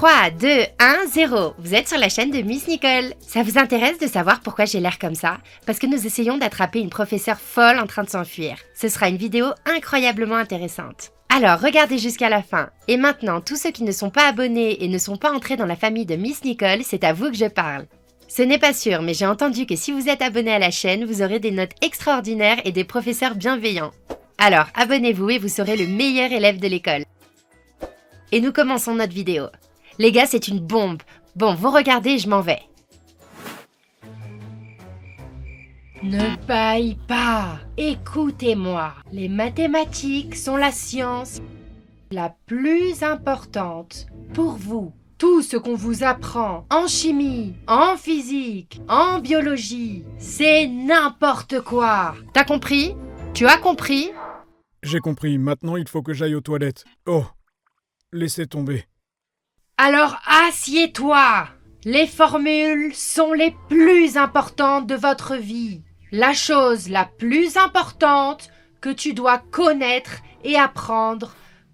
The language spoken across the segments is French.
3, 2, 1, 0. Vous êtes sur la chaîne de Miss Nicole. Ça vous intéresse de savoir pourquoi j'ai l'air comme ça? Parce que nous essayons d'attraper une professeure folle en train de s'enfuir. Ce sera une vidéo incroyablement intéressante. Alors, regardez jusqu'à la fin. Et maintenant, tous ceux qui ne sont pas abonnés et ne sont pas entrés dans la famille de Miss Nicole, c'est à vous que je parle. Ce n'est pas sûr, mais j'ai entendu que si vous êtes abonné à la chaîne, vous aurez des notes extraordinaires et des professeurs bienveillants. Alors, abonnez-vous et vous serez le meilleur élève de l'école. Et nous commençons notre vidéo. Les gars, c'est une bombe. Bon, vous regardez, je m'en vais. Ne baille pas. Écoutez-moi. Les mathématiques sont la science la plus importante pour vous. Tout ce qu'on vous apprend en chimie, en physique, en biologie, c'est n'importe quoi. T'as compris? Tu as compris? J'ai compris. Maintenant, il faut que j'aille aux toilettes. Oh, laissez tomber. Alors assieds-toi. Les formules sont les plus importantes de votre vie. La chose la plus importante que tu dois connaître et apprendre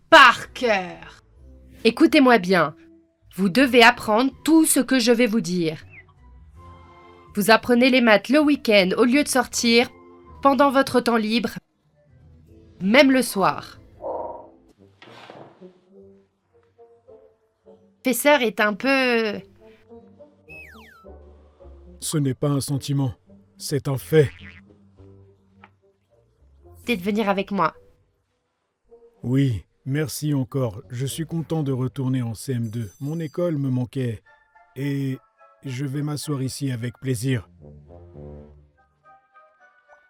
par cœur. Écoutez-moi bien. Vous devez apprendre tout ce que je vais vous dire. Vous apprenez les maths le week-end au lieu de sortir, pendant votre temps libre, même le soir. Le professeur est un peu... Ce n'est pas un sentiment, c'est un fait. de venir avec moi. Oui, merci encore. Je suis content de retourner en CM2. Mon école me manquait. Et je vais m'asseoir ici avec plaisir.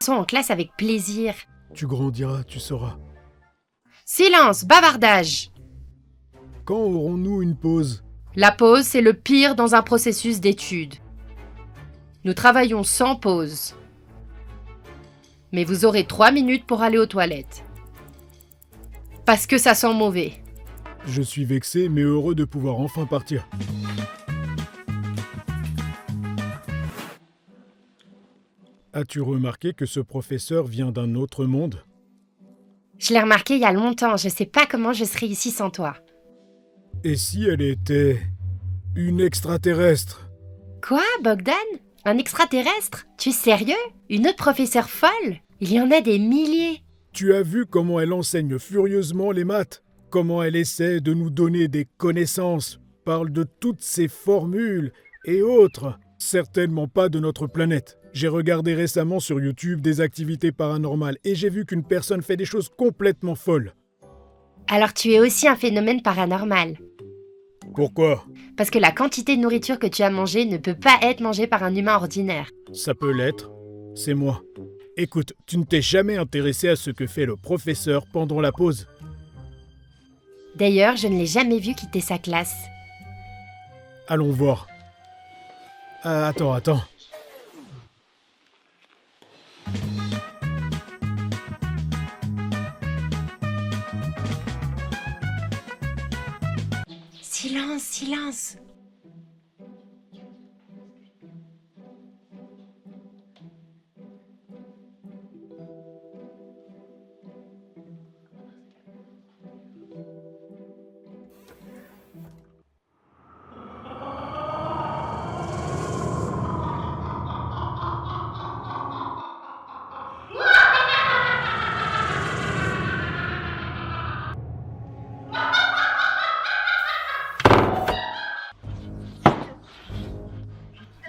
Ils sont en classe avec plaisir. Tu grandiras, tu sauras. Silence, bavardage. Quand aurons-nous une pause? La pause, c'est le pire dans un processus d'étude. Nous travaillons sans pause. Mais vous aurez 3 minutes pour aller aux toilettes. Parce que ça sent mauvais. Je suis vexé, mais heureux de pouvoir enfin partir. As-tu remarqué que ce professeur vient d'un autre monde? Je l'ai remarqué il y a longtemps. Je sais pas comment je serais ici sans toi. Et si elle était une extraterrestre? Quoi, Bogdan? Un extraterrestre? Tu es sérieux? Une autre professeure folle? Il y en a des milliers. Tu as vu comment elle enseigne furieusement les maths? Comment elle essaie de nous donner des connaissances, parle de toutes ces formules et autres. Certainement pas de notre planète. J'ai regardé récemment sur YouTube des activités paranormales et j'ai vu qu'une personne fait des choses complètement folles. Alors tu es aussi un phénomène paranormal. Pourquoi? Parce que la quantité de nourriture que tu as mangée ne peut pas être mangée par un humain ordinaire. Ça peut l'être. C'est moi. Écoute, tu ne t'es jamais intéressé à ce que fait le professeur pendant la pause. D'ailleurs, je ne l'ai jamais vu quitter sa classe. Allons voir. Attends. Silence.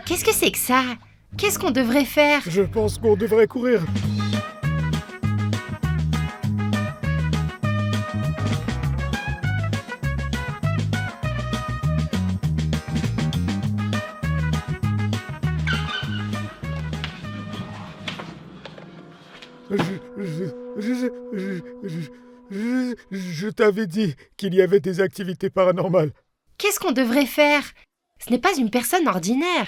Qu'est-ce que c'est que ça? Qu'est-ce qu'on devrait faire? Je pense qu'on devrait courir. Je t'avais dit qu'il y avait des activités paranormales. Qu'est-ce qu'on devrait faire? Ce n'est pas une personne ordinaire.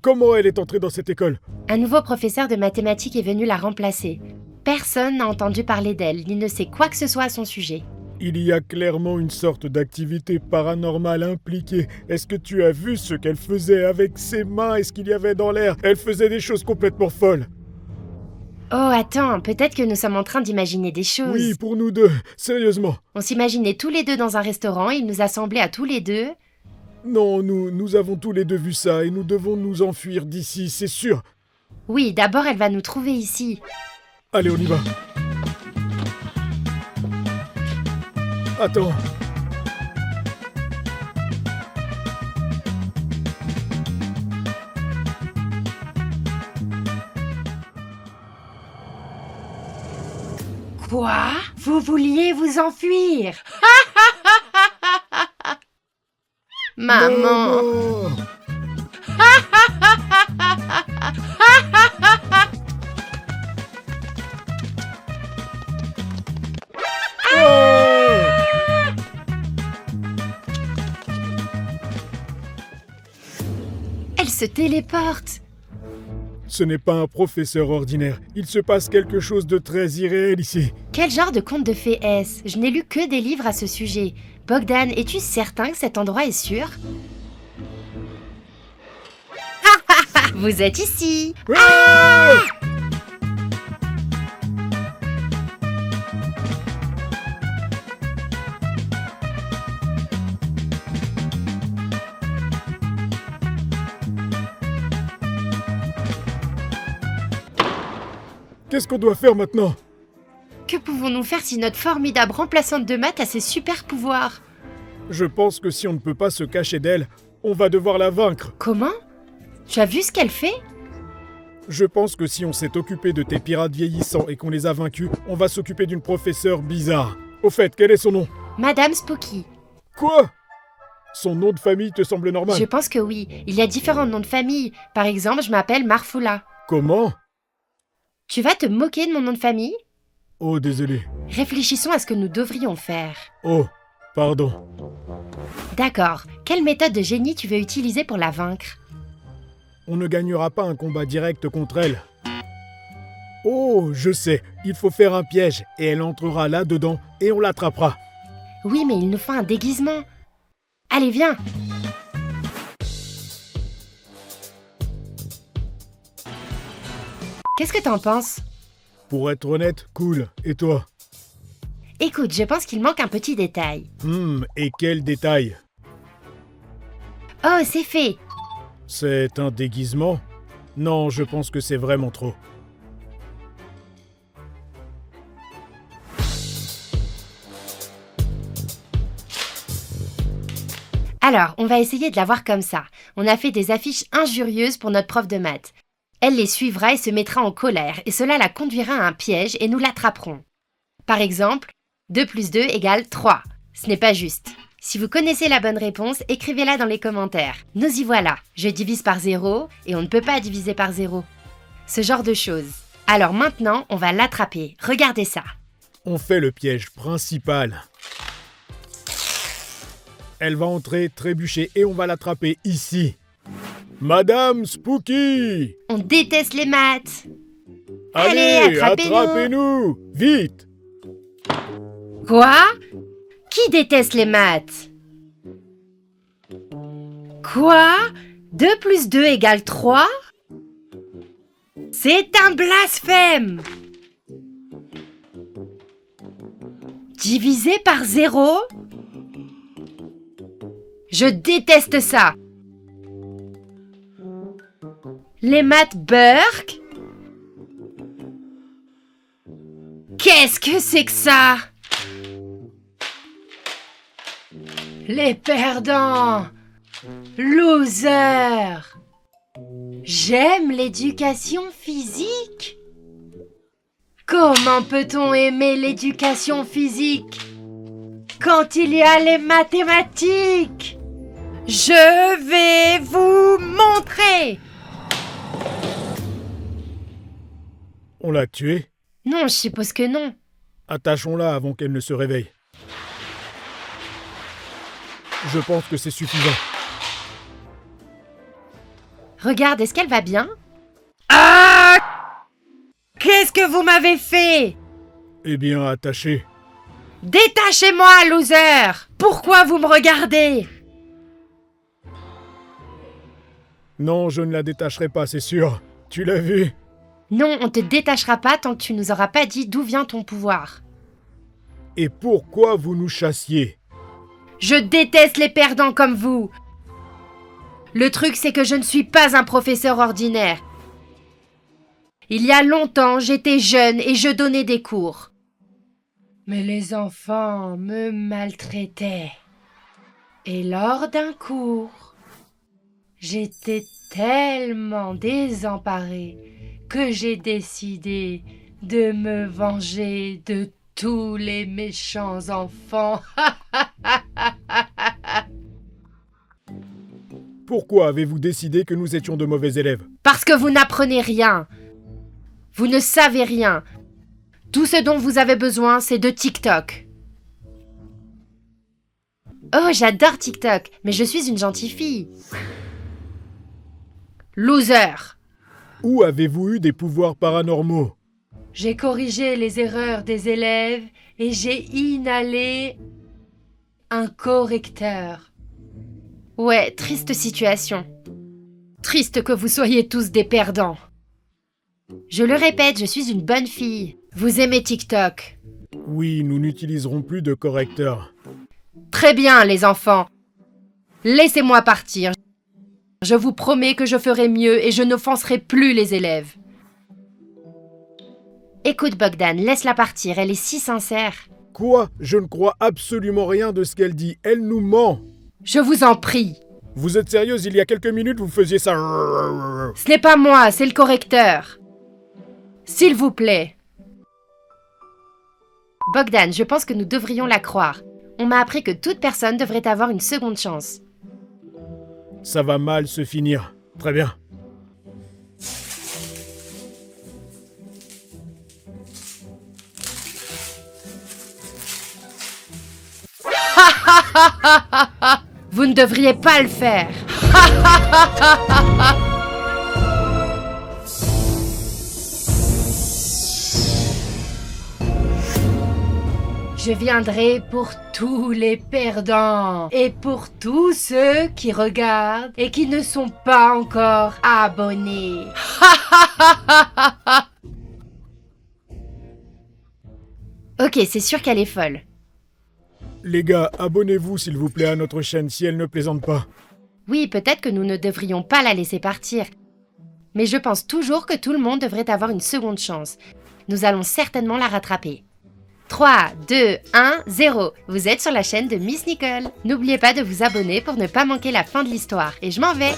Comment elle est entrée dans cette école? Un nouveau professeur de mathématiques est venu la remplacer. Personne n'a entendu parler d'elle, ni ne sait quoi que ce soit à son sujet. Il y a clairement une sorte d'activité paranormale impliquée. Est-ce que tu as vu ce qu'elle faisait avec ses mains et ce qu'il y avait dans l'air? Elle faisait des choses complètement folles. Oh, attends, peut-être que nous sommes en train d'imaginer des choses. Oui, pour nous deux, sérieusement. On s'imaginait tous les deux dans un restaurant, il nous a semblé à tous les deux. Non, nous avons tous les deux vu ça et nous devons nous enfuir d'ici, c'est sûr. Oui, d'abord elle va nous trouver ici. Allez, on y va. Attends. Quoi? Vous vouliez vous enfuir? Maman! Maman. Oh. Elle se téléporte! Ce n'est pas un professeur ordinaire. Il se passe quelque chose de très irréel ici. Quel genre de conte de fées est-ce? Je n'ai lu que des livres à ce sujet. Bogdan, es-tu certain que cet endroit est sûr? Vous êtes ici! Ah. Qu'est-ce qu'on doit faire maintenant? Que pouvons-nous faire si notre formidable remplaçante de maths a ses super pouvoirs? Je pense que si on ne peut pas se cacher d'elle, on va devoir la vaincre. Comment? Tu as vu ce qu'elle fait? Je pense que si on s'est occupé de tes pirates vieillissants et qu'on les a vaincus, on va s'occuper d'une professeure bizarre. Au fait, quel est son nom? Madame Spooky. Quoi? Son nom de famille te semble normal? Je pense que oui. Il y a différents noms de famille. Par exemple, je m'appelle Marfoula. Comment? Tu vas te moquer de mon nom de famille? Oh, désolé. Réfléchissons à ce que nous devrions faire. Oh, pardon. D'accord. Quelle méthode de génie tu veux utiliser pour la vaincre? On ne gagnera pas un combat direct contre elle. Oh, je sais. Il faut faire un piège et elle entrera là-dedans et on l'attrapera. Oui, mais il nous faut un déguisement. Allez, viens! Qu'est-ce que t'en penses? Pour être honnête, cool. Et toi? Écoute, je pense qu'il manque un petit détail. Et quel détail? Oh, c'est fait! C'est un déguisement? Non, je pense que c'est vraiment trop. Alors, on va essayer de la voir comme ça. On a fait des affiches injurieuses pour notre prof de maths. Elle les suivra et se mettra en colère, et cela la conduira à un piège et nous l'attraperons. Par exemple, 2 plus 2 égale 3. Ce n'est pas juste. Si vous connaissez la bonne réponse, écrivez-la dans les commentaires. Nous y voilà. Je divise par 0 et on ne peut pas diviser par 0. Ce genre de choses. Alors maintenant, on va l'attraper. Regardez ça. On fait le piège principal. Elle va entrer, trébucher et on va l'attraper ici. Madame Spooky! On déteste les maths. Allez, attrapez-nous. attrapez-nous! Vite! Quoi? Qui déteste les maths? Quoi? 2 plus 2 égale 3? C'est un blasphème! Divisé par 0? Je déteste ça! Les maths Burke? Qu'est-ce que c'est que ça? Les perdants! Loser! J'aime l'éducation physique? Comment peut-on aimer l'éducation physique quand il y a les mathématiques? Je vais vous montrer! On l'a tuée? Non, je suppose que non. Attachons-la avant qu'elle ne se réveille. Je pense que c'est suffisant. Regarde, est-ce qu'elle va bien? Ah! Qu'est-ce que vous m'avez fait? Eh bien, attachée. Détachez-moi, loser! Pourquoi vous me regardez? Non, je ne la détacherai pas, c'est sûr. Tu l'as vu? Non, on te détachera pas tant que tu nous auras pas dit d'où vient ton pouvoir. Et pourquoi vous nous chassiez? Je déteste les perdants comme vous. Le truc, c'est que je ne suis pas un professeur ordinaire. Il y a longtemps, j'étais jeune et je donnais des cours. Mais les enfants me maltraitaient. Et lors d'un cours, j'étais tellement désemparée que j'ai décidé de me venger de tous les méchants enfants. Pourquoi avez-vous décidé que nous étions de mauvais élèves? Parce que vous n'apprenez rien. Vous ne savez rien. Tout ce dont vous avez besoin, c'est de TikTok. Oh, j'adore TikTok, mais je suis une gentille fille. Loser. Où avez-vous eu des pouvoirs paranormaux? J'ai corrigé les erreurs des élèves et j'ai inhalé un correcteur. Ouais, triste situation. Triste que vous soyez tous des perdants. Je le répète, je suis une bonne fille. Vous aimez TikTok. Oui, nous n'utiliserons plus de correcteurs. Très bien, les enfants. Laissez-moi partir. Je vous promets que je ferai mieux et je n'offenserai plus les élèves. Écoute, Bogdan, laisse-la partir, elle est si sincère. Quoi? Je ne crois absolument rien de ce qu'elle dit. Elle nous ment. Je vous en prie. Vous êtes sérieuse? Il y a quelques minutes, vous faisiez ça. Ce n'est pas moi, c'est le correcteur. S'il vous plaît. Bogdan, je pense que nous devrions la croire. On m'a appris que toute personne devrait avoir une seconde chance. Ça va mal se finir. Très bien. Vous ne devriez pas le faire. Je viendrai pour tous les perdants et pour tous ceux qui regardent et qui ne sont pas encore abonnés. Ok, c'est sûr qu'elle est folle. Les gars, abonnez-vous s'il vous plaît à notre chaîne si elle ne plaisante pas. Oui, peut-être que nous ne devrions pas la laisser partir. Mais je pense toujours que tout le monde devrait avoir une seconde chance. Nous allons certainement la rattraper. 3, 2, 1, 0. Vous êtes sur la chaîne de Miss Nicole. N'oubliez pas de vous abonner pour ne pas manquer la fin de l'histoire. Et je m'en vais.